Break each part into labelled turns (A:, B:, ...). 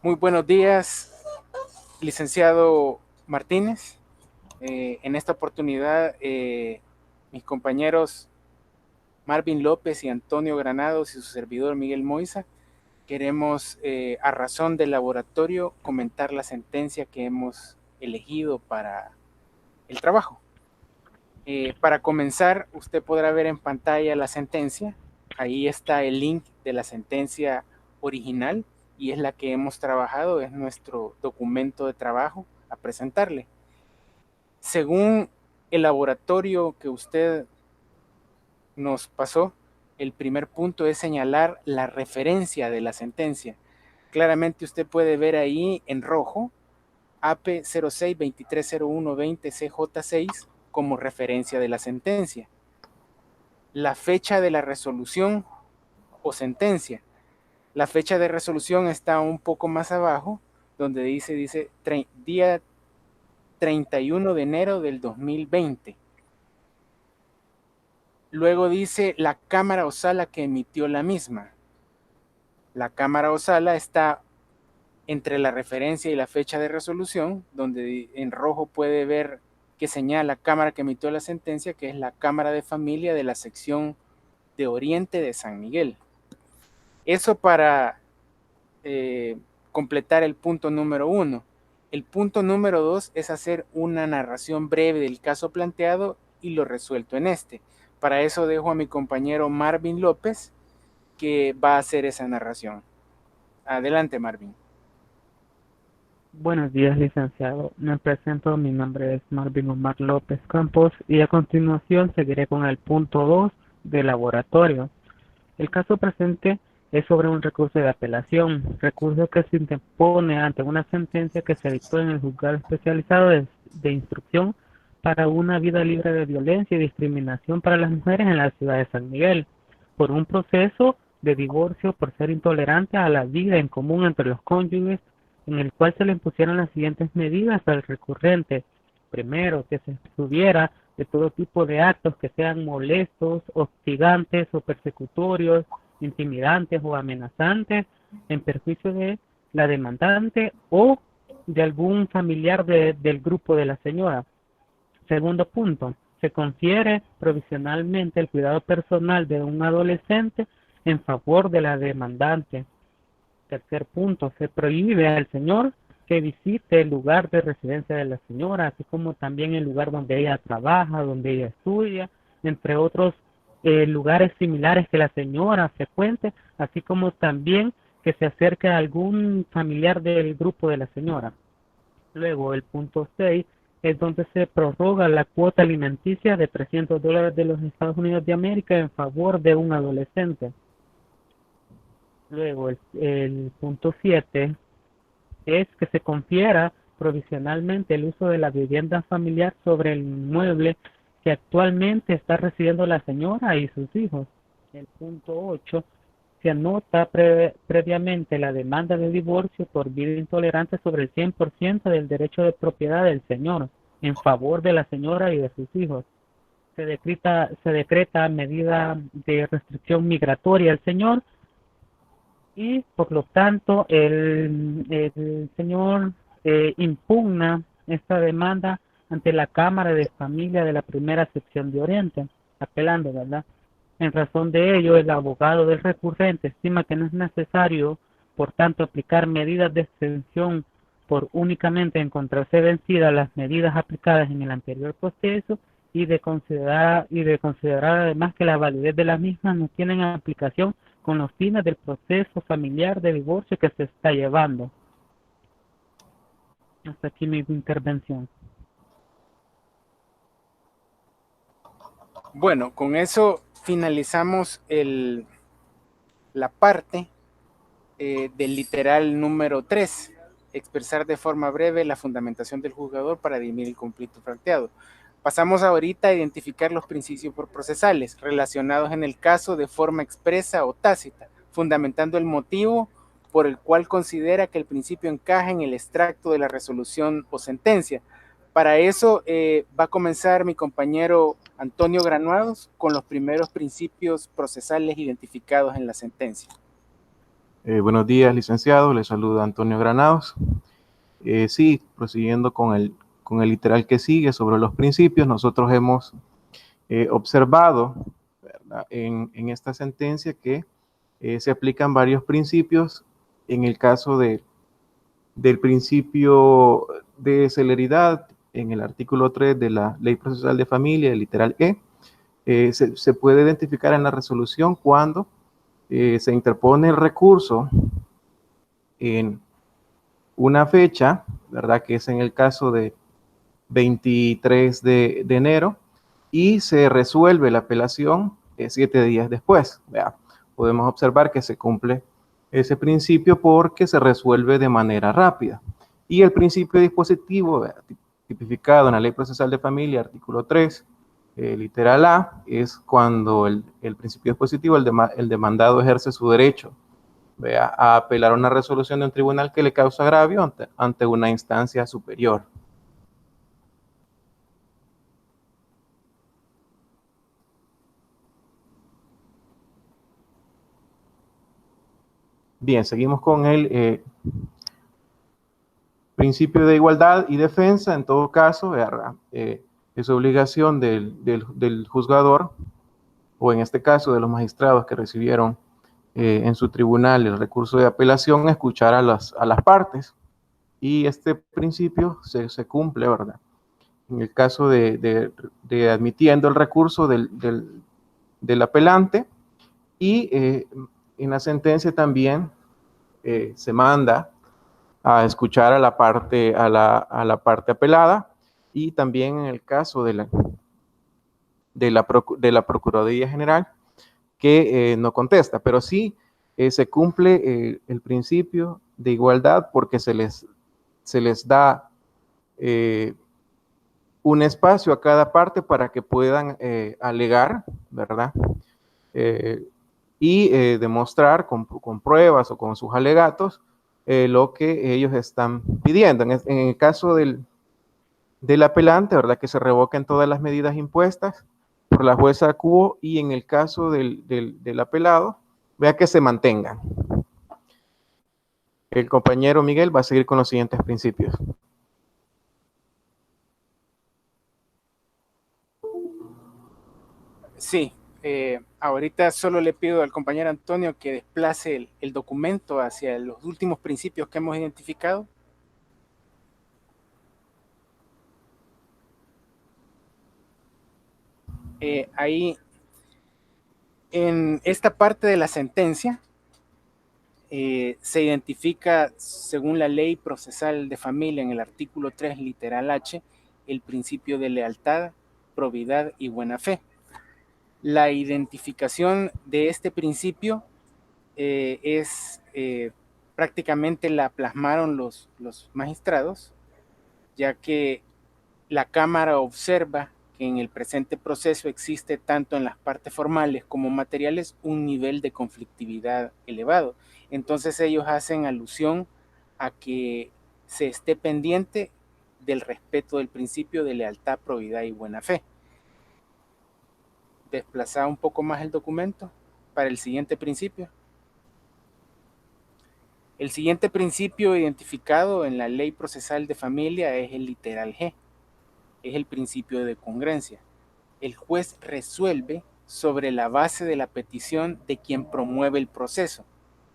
A: Muy buenos días, licenciado Martínez. En esta oportunidad, mis compañeros Marvin López y Antonio Granados y su servidor Miguel Moisa queremos, a razón del laboratorio, comentar la sentencia que hemos elegido para el trabajo. Para comenzar, usted podrá ver en pantalla la sentencia. Ahí está el link de la sentencia original y es la que hemos trabajado, es nuestro documento de trabajo a presentarle. Según el laboratorio que usted nos pasó, el primer punto es señalar la referencia de la sentencia. Claramente usted puede ver ahí en rojo AP 06-2301-20 CJ6 como referencia de la sentencia. La fecha de la resolución o sentencia. La fecha de resolución está un poco más abajo, donde dice día 31 de enero del 2020. Luego dice la cámara o sala que emitió la misma. La cámara o sala está entre la referencia y la fecha de resolución, donde en rojo puede ver que señala la cámara que emitió la sentencia, que es la Cámara de Familia de la sección de Oriente de San Miguel. Eso para completar el punto número 1. El punto número 2 es hacer una narración breve del caso planteado y lo resuelto en este. Para eso dejo a mi compañero Marvin López, que va a hacer esa narración. Adelante, Marvin.
B: Buenos días, licenciado. Me presento, mi nombre es Marvin Omar López Campos y a continuación seguiré con el punto 2 del laboratorio. El caso presente es sobre un recurso de apelación, recurso que se interpone ante una sentencia que se dictó en el juzgado especializado de instrucción para una vida libre de violencia y discriminación para las mujeres en la ciudad de San Miguel, por un proceso de divorcio por ser intolerante a la vida en común entre los cónyuges, en el cual se le impusieron las siguientes medidas al recurrente. Primero, que se abstuviera de todo tipo de actos que sean molestos, hostigantes o persecutorios, intimidantes o amenazantes en perjuicio de la demandante o de algún familiar del grupo de la señora. Segundo punto, se confiere provisionalmente el cuidado personal de un adolescente en favor de la demandante. Tercer punto, se prohíbe al señor que visite el lugar de residencia de la señora, así como también el lugar donde ella trabaja, donde ella estudia, entre otros lugares similares que la señora frecuente, así como también que se acerque a algún familiar del grupo de la señora. Luego, el punto 6 es donde se prorroga la cuota alimenticia de $300 de los Estados Unidos de América en favor de un adolescente. Luego, el punto 7 es que se confiera provisionalmente el uso de la vivienda familiar sobre el inmueble que actualmente está residiendo la señora y sus hijos. El punto 8 se anota previamente la demanda de divorcio por vida intolerante sobre el 100% del derecho de propiedad del señor en favor de la señora y de sus hijos. Se decreta medida de restricción migratoria al señor y por lo tanto el señor impugna esta demanda ante la Cámara de Familia de la Primera Sección de Oriente, apelando, ¿verdad? En razón de ello, el abogado del recurrente estima que no es necesario, por tanto, aplicar medidas de extensión por únicamente encontrarse vencidas las medidas aplicadas en el anterior proceso y de considerar además que la validez de las mismas no tienen aplicación con los fines del proceso familiar de divorcio que se está llevando. Hasta aquí mi intervención.
A: Bueno, con eso finalizamos la parte del literal número 3, expresar de forma breve la fundamentación del juzgador para dirimir el conflicto planteado. Pasamos ahorita a identificar los principios procesales relacionados en el caso de forma expresa o tácita, fundamentando el motivo por el cual considera que el principio encaja en el extracto de la resolución o sentencia. Para eso va a comenzar mi compañero Antonio Granados con los primeros principios procesales identificados en la sentencia.
C: Buenos días, licenciado. Le saluda Antonio Granados. Sí, prosiguiendo con el literal que sigue sobre los principios, nosotros hemos observado, ¿verdad?, en esta sentencia que se aplican varios principios. En el caso del principio de celeridad, en el artículo 3 de la Ley Procesal de Familia, el literal se puede identificar en la resolución cuando se interpone el recurso en una fecha, ¿verdad?, que es en el caso de 23 de enero, y se resuelve la apelación 7 días después. ¿Verdad? Podemos observar que se cumple ese principio porque se resuelve de manera rápida. Y el principio dispositivo, ¿verdad?, tipificado en la Ley Procesal de Familia, artículo 3, literal A, es cuando el principio dispositivo, el demandado ejerce su derecho, ¿verdad?, a apelar a una resolución de un tribunal que le causa agravio ante una instancia superior. Bien, seguimos con el principio de igualdad y defensa. En todo caso, es obligación del juzgador, o en este caso de los magistrados que recibieron en su tribunal el recurso de apelación, escuchar a las partes. Y este principio se cumple, ¿verdad?, en el caso de admitiendo el recurso del apelante, y en la sentencia también se manda a escuchar a la parte apelada, y también en el caso de la Procuraduría General, que no contesta, pero sí se cumple el principio de igualdad porque se les da un espacio a cada parte para que puedan alegar, ¿verdad?, y demostrar con pruebas o con sus alegatos lo que ellos están pidiendo. En el caso del apelante, ¿verdad?, que se revoquen todas las medidas impuestas por la jueza Cuo, y en el caso del apelado, vea que se mantengan. El compañero Miguel va a seguir con los siguientes principios.
A: Sí, ahorita solo le pido al compañero Antonio que desplace el documento hacia los últimos principios que hemos identificado. Ahí, en esta parte de la sentencia, se identifica, según la Ley Procesal de Familia, en el artículo 3, literal H, el principio de lealtad, probidad y buena fe. La identificación de este principio prácticamente la plasmaron los magistrados, ya que la Cámara observa que en el presente proceso existe tanto en las partes formales como materiales un nivel de conflictividad elevado. Entonces ellos hacen alusión a que se esté pendiente del respeto del principio de lealtad, probidad y buena fe. Desplazar un poco más el documento para el siguiente principio. El siguiente principio identificado en la Ley Procesal de Familia es el literal G. Es el principio de congruencia. El juez resuelve sobre la base de la petición de quien promueve el proceso,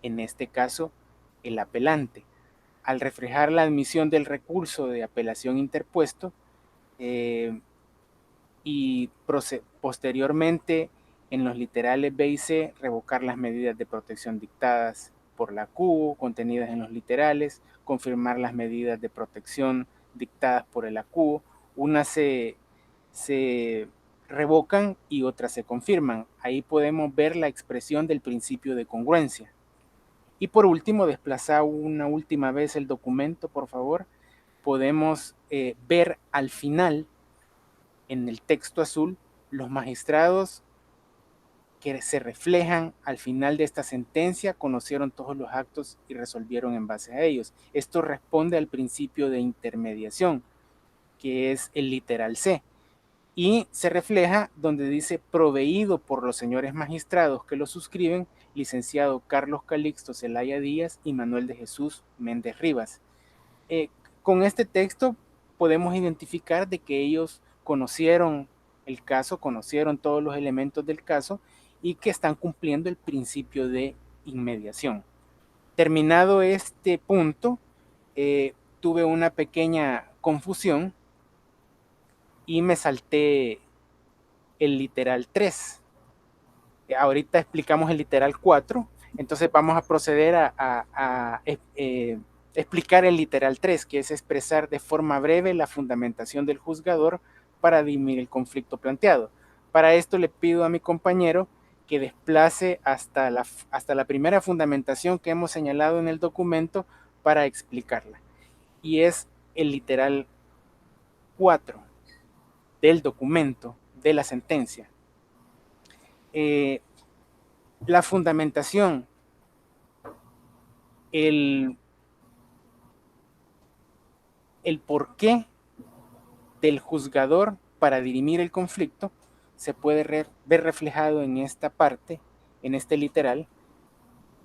A: en este caso, el apelante. Al reflejar la admisión del recurso de apelación interpuesto y posteriormente, en los literales B y C, revocar las medidas de protección dictadas por la CUO, contenidas en los literales, confirmar las medidas de protección dictadas por el ACUO. Unas se revocan y otras se confirman. Ahí podemos ver la expresión del principio de congruencia. Y por último, desplazar una última vez el documento, por favor. Podemos ver al final, en el texto azul, los magistrados que se reflejan al final de esta sentencia conocieron todos los actos y resolvieron en base a ellos. Esto responde al principio de intermediación, que es el literal C. Y se refleja donde dice proveído por los señores magistrados que lo suscriben licenciado Carlos Calixto Zelaya Díaz y Manuel de Jesús Méndez Rivas. Con este texto podemos identificar de que ellos conocieron el caso, conocieron todos los elementos del caso y que están cumpliendo el principio de inmediación. Terminado este punto, tuve una pequeña confusión y me salté el literal 3. Ahorita explicamos el literal 4, entonces vamos a proceder a explicar el literal 3, que es expresar de forma breve la fundamentación del juzgador para dirimir el conflicto planteado. Para esto le pido a mi compañero que desplace hasta la primera fundamentación que hemos señalado en el documento para explicarla. Y es el literal 4 del documento de la sentencia. La fundamentación, el porqué del juzgador para dirimir el conflicto se puede ver reflejado en esta parte, en este literal,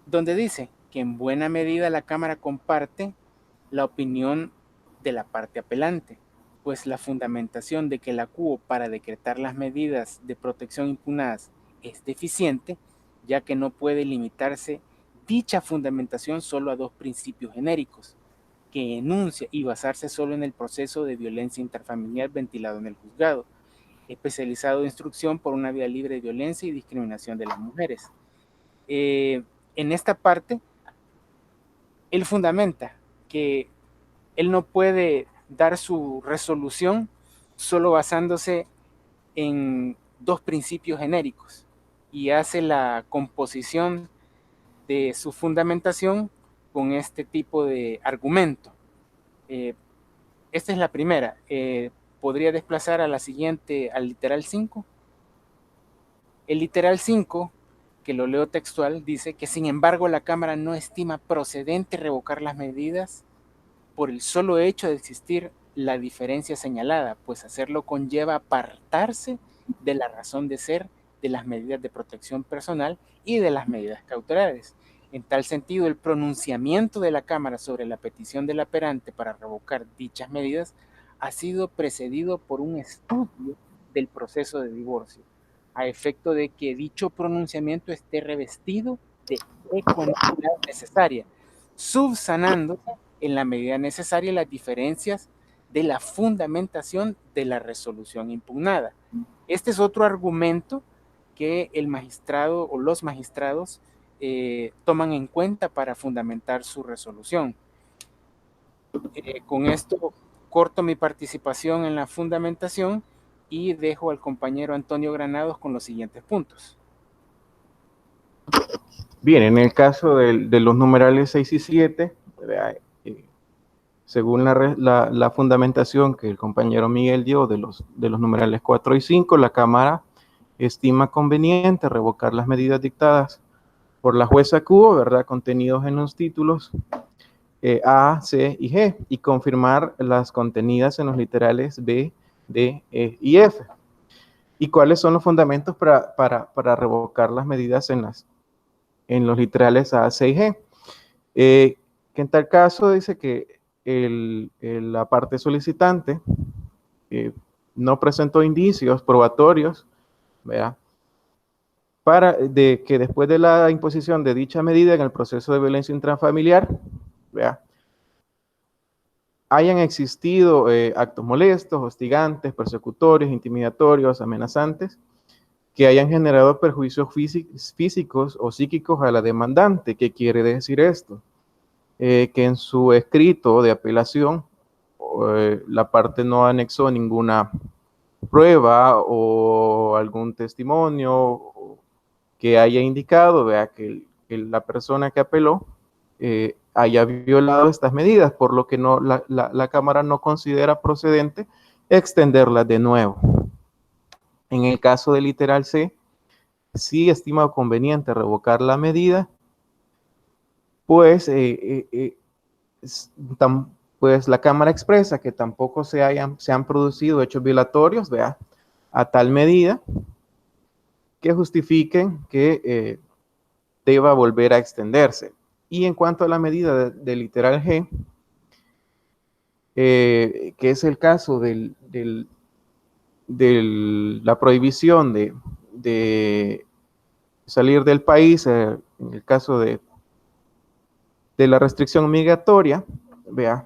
A: donde dice que en buena medida la Cámara comparte la opinión de la parte apelante, pues la fundamentación de que la CUO para decretar las medidas de protección impugnadas es deficiente, ya que no puede limitarse dicha fundamentación solo a dos principios genéricos, que enuncia y basarse solo en el proceso de violencia intrafamiliar ventilado en el juzgado, especializado de instrucción por una vía libre de violencia y discriminación de las mujeres. En esta parte, él fundamenta que él no puede dar su resolución solo basándose en dos principios genéricos y hace la composición de su fundamentación con este tipo de argumento. Esta es la primera. ¿Podría desplazar a la siguiente, al literal 5? El literal 5, que lo leo textual, dice que sin embargo la Cámara no estima procedente revocar las medidas por el solo hecho de existir la diferencia señalada, pues hacerlo conlleva apartarse de la razón de ser de las medidas de protección personal y de las medidas cautelares. En tal sentido, el pronunciamiento de la Cámara sobre la petición del aperante para revocar dichas medidas ha sido precedido por un estudio del proceso de divorcio, a efecto de que dicho pronunciamiento esté revestido de ecuanimidad necesaria, subsanándose en la medida necesaria las diferencias de la fundamentación de la resolución impugnada. Este es otro argumento que el magistrado o los magistrados toman en cuenta para fundamentar su resolución. Con esto corto mi participación en la fundamentación y dejo al compañero Antonio Granados con los siguientes puntos.
C: Bien, en el caso de los numerales 6 y 7, según la fundamentación que el compañero Miguel dio de los numerales 4 y 5, la Cámara estima conveniente revocar las medidas dictadas por la jueza CUO, ¿verdad?, contenidos en los títulos A, C y G, y confirmar las contenidas en los literales B, D, E y F. ¿Y cuáles son los fundamentos para revocar las medidas en los literales A, C y G? Que en tal caso dice que la parte solicitante no presentó indicios probatorios, ¿verdad?, de que después de la imposición de dicha medida en el proceso de violencia intrafamiliar, ¿verdad?, hayan existido actos molestos, hostigantes, persecutorios, intimidatorios, amenazantes, que hayan generado perjuicios físicos o psíquicos a la demandante. ¿Qué quiere decir esto? Que en su escrito de apelación la parte no anexó ninguna prueba o algún testimonio que haya indicado, vea, que la persona que apeló haya violado estas medidas, por lo que la Cámara no considera procedente extenderlas de nuevo. En el caso del literal C, sí estima conveniente revocar la medida, pues, pues la Cámara expresa que tampoco se han producido hechos violatorios, vea, a tal medida que justifiquen que deba volver a extenderse. Y en cuanto a la medida del literal G, que es el caso de la prohibición de salir del país, en el caso de la restricción migratoria, vea,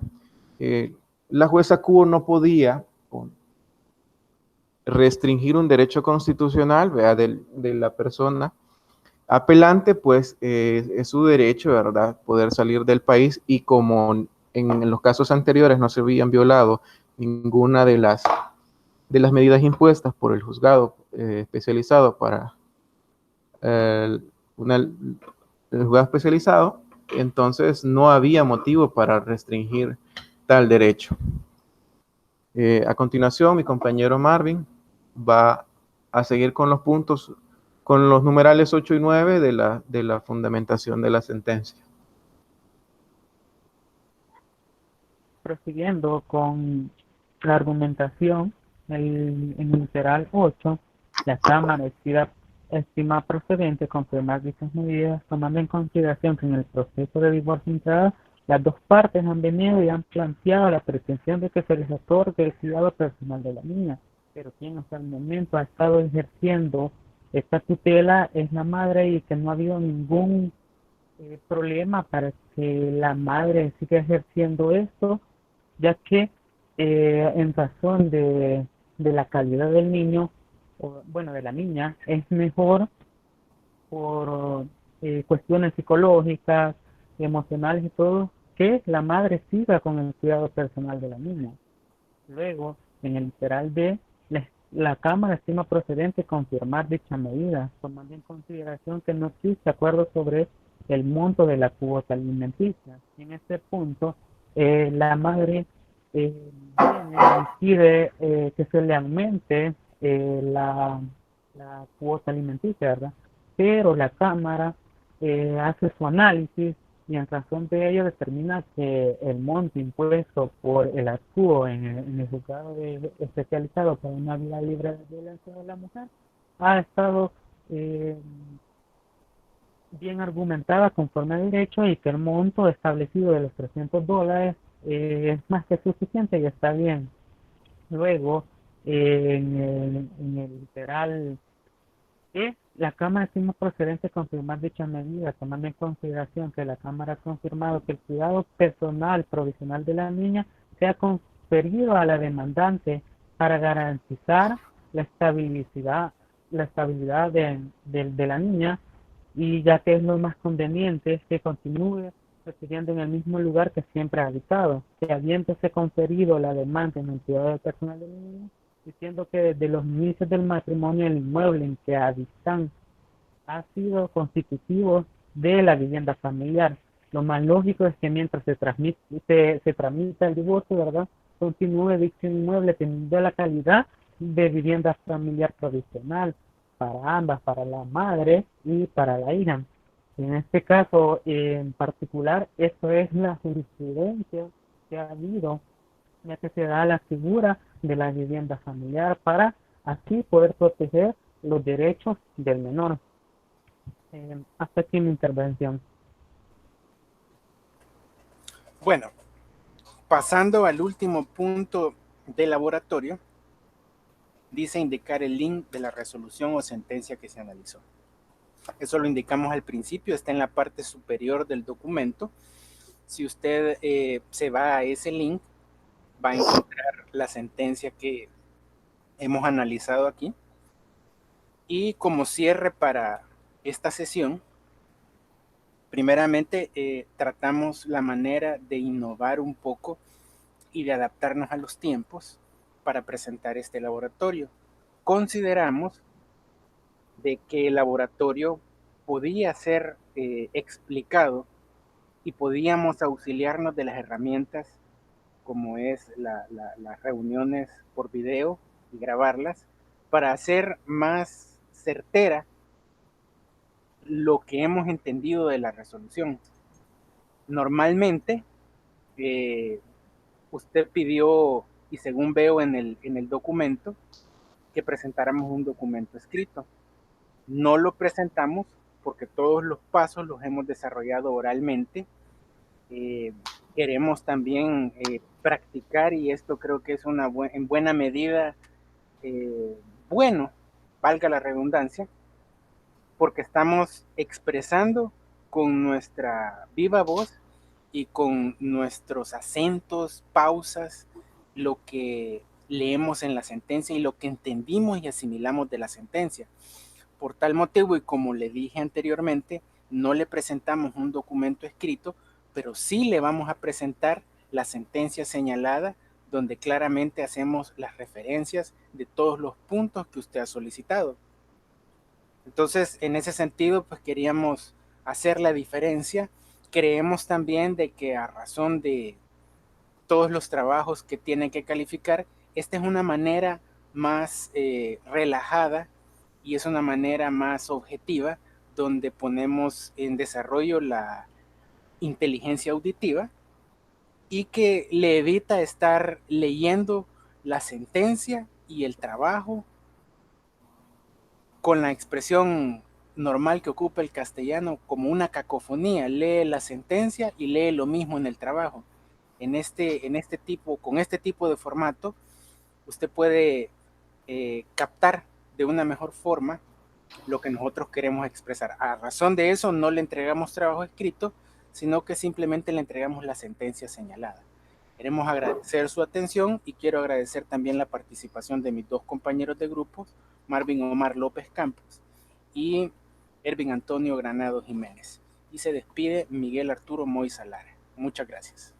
C: la jueza Kuo no podía restringir un derecho constitucional, vea, de la persona apelante, pues es su derecho, ¿verdad?, poder salir del país, y como en los casos anteriores no se habían violado ninguna de las medidas impuestas por el juzgado especializado para el juzgado especializado, entonces no había motivo para restringir tal derecho. A continuación, mi compañero Marvin va a seguir con los puntos, con los numerales 8 y 9 de la fundamentación de la sentencia.
B: Prosiguiendo con la argumentación, en el numeral 8, la Cámara estima procedente confirmar dichas medidas, tomando en consideración que en el proceso de divorcio intrada, las dos partes han venido y han planteado la pretensión de que se les otorgue el cuidado personal de la niña, pero quien hasta el momento ha estado ejerciendo esta tutela es la madre, y que no ha habido ningún problema para que la madre siga ejerciendo esto, ya que en razón de la calidad del niño, o, bueno, de la niña, es mejor por cuestiones psicológicas, emocionales y todo, que la madre siga con el cuidado personal de la niña. Luego, en el literal B, la Cámara estima procedente confirmar dicha medida, tomando en consideración que no existe acuerdo sobre el monto de la cuota alimenticia. En este punto, la madre viene y pide que se le aumente la cuota alimenticia, ¿verdad? Pero la Cámara hace su análisis y en razón de ello determina que el monto impuesto por el actúo en el juzgado especializado para una vida libre de violencia de la mujer ha estado bien argumentada conforme a derecho, y que el monto establecido de los $300 es más que suficiente y está bien. Luego, en el literal E, la Cámara estima procedente confirmar dicha medida, tomando en consideración que la Cámara ha confirmado que el cuidado personal provisional de la niña sea conferido a la demandante para garantizar la estabilidad de la niña, y ya que es lo más conveniente es que continúe residiendo en el mismo lugar que siempre ha habitado, que habiéndose conferido la demanda en el cuidado personal de la niña, diciendo que desde los inicios del matrimonio el inmueble en que habitan ha sido constitutivo de la vivienda familiar. Lo más lógico es que mientras se tramita el divorcio, ¿verdad?, continúe dicho inmueble teniendo la calidad de vivienda familiar provisional para ambas, para la madre y para la hija. En este caso en particular, esto es la jurisprudencia que ha habido, ya que se da la figura de la vivienda familiar para así poder proteger los derechos del menor. Hasta aquí mi intervención.
A: Bueno, pasando al último punto del laboratorio, dice indicar el link de la resolución o sentencia que se analizó. Eso lo indicamos al principio, está en la parte superior del documento. Si usted se va a ese link, va a encontrar la sentencia que hemos analizado aquí. Y como cierre para esta sesión, primeramente tratamos la manera de innovar un poco y de adaptarnos a los tiempos para presentar este laboratorio. Consideramos de que el laboratorio podía ser explicado y podíamos auxiliarnos de las herramientas como es las reuniones por video y grabarlas para hacer más certera lo que hemos entendido de la resolución. Normalmente usted pidió, y según veo en el documento, que presentáramos un documento escrito. No lo presentamos porque todos los pasos los hemos desarrollado oralmente. Queremos también practicar, y esto creo que es en buena medida bueno, valga la redundancia, porque estamos expresando con nuestra viva voz y con nuestros acentos, pausas, lo que leemos en la sentencia y lo que entendimos y asimilamos de la sentencia. Por tal motivo, y como le dije anteriormente, no le presentamos un documento escrito, pero sí le vamos a presentar la sentencia señalada, donde claramente hacemos las referencias de todos los puntos que usted ha solicitado. Entonces, en ese sentido, pues queríamos hacer la diferencia. Creemos también de que a razón de todos los trabajos que tienen que calificar, esta es una manera más relajada y es una manera más objetiva donde ponemos en desarrollo la inteligencia auditiva y que le evita estar leyendo la sentencia y el trabajo con la expresión normal que ocupa el castellano como una cacofonía. Lee la sentencia y lee lo mismo en el trabajo. Con este tipo de formato, usted puede captar de una mejor forma lo que nosotros queremos expresar. A razón de eso, no le entregamos trabajo escrito, sino que simplemente le entregamos la sentencia señalada. Queremos agradecer su atención y quiero agradecer también la participación de mis dos compañeros de grupo, Marvin Omar López Campos y Ervin Antonio Granado Jiménez. Y se despide Miguel Arturo Moy Salara. Muchas gracias.